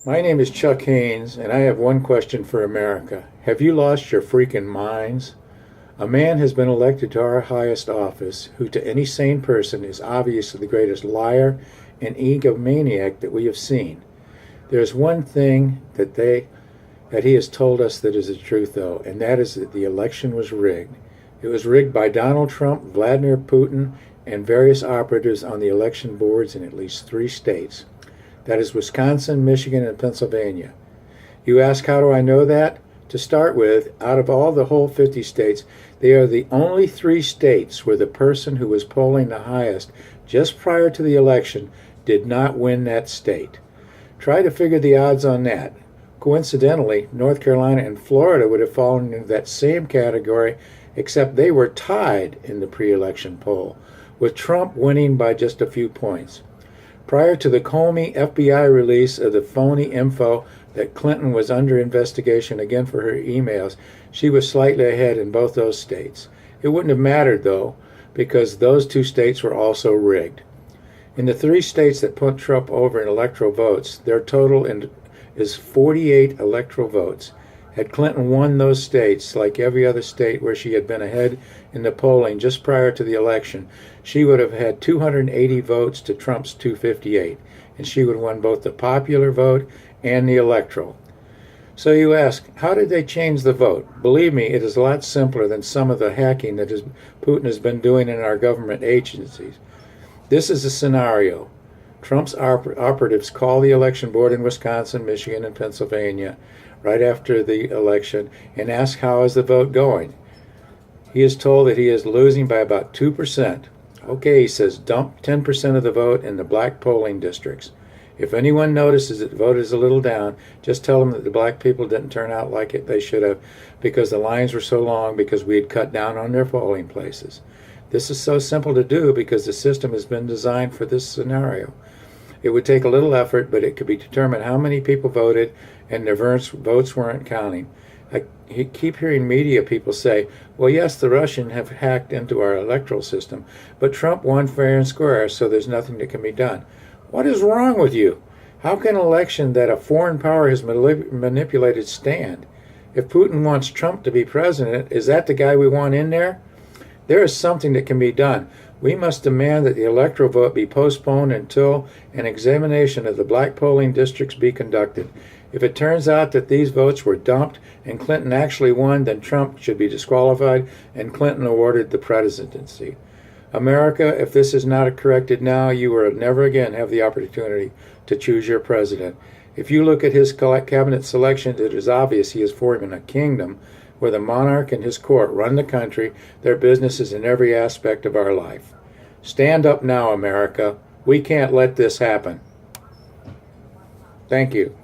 My name is Chuck Haynes, and I have one question for America. Have you lost your freaking minds? A man has been elected to our highest office who, to any sane person, is obviously the greatest liar and egomaniac that we have seen. There is one thing that he has told us that is the truth, though, and that is that the election was rigged. It was rigged by Donald Trump, Vladimir Putin, and various operatives on the election boards in at least 3 states. That is Wisconsin, Michigan, and Pennsylvania. You ask, how do I know that? To start with, out of all the whole 50 states, they are the only 3 states where the person who was polling the highest just prior to the election did not win that state. Try to figure the odds on that. Coincidentally, North Carolina and Florida would have fallen into that same category, except they were tied in the pre-election poll, with Trump winning by just a few points. Prior to the Comey FBI release of the phony info that Clinton was under investigation again for her emails, she was slightly ahead in both those states. It wouldn't have mattered, though, because those 2 states were also rigged. In the 3 states that put Trump over in electoral votes, their total is 48 electoral votes. Had Clinton won those states, like every other state where she had been ahead in the polling just prior to the election, she would have had 280 votes to Trump's 258, and she would have won both the popular vote and the electoral. So you ask, how did they change the vote? Believe me, it is a lot simpler than some of the hacking that Putin has been doing in our government agencies. This is a scenario. Trump's operatives call the election board in Wisconsin, Michigan, and Pennsylvania right after the election and ask how is the vote going. He is told that he is losing by about 2%. Okay, he says, dump 10% of the vote in the black polling districts. If anyone notices that the vote is a little down, just tell them that the black people didn't turn out like they should have because the lines were so long because we had cut down on their polling places. This is so simple to do because the system has been designed for this scenario. It would take a little effort, but it could be determined how many people voted and their votes weren't counting. I keep hearing media people say, well, yes, the Russians have hacked into our electoral system, but Trump won fair and square, so there's nothing that can be done. What is wrong with you? How can an election that a foreign power has manipulated stand? If Putin wants Trump to be president, is that the guy we want in there? There is something that can be done. We must demand that the electoral vote be postponed until an examination of the black polling districts be conducted. If it turns out that these votes were dumped and Clinton actually won, then Trump should be disqualified and Clinton awarded the presidency. America, if this is not corrected now, you will never again have the opportunity to choose your president. If you look at his cabinet selections, it is obvious he is forming a kingdom where the monarch and his court run the country, their businesses in every aspect of our life. Stand up now, America. We can't let this happen. Thank you.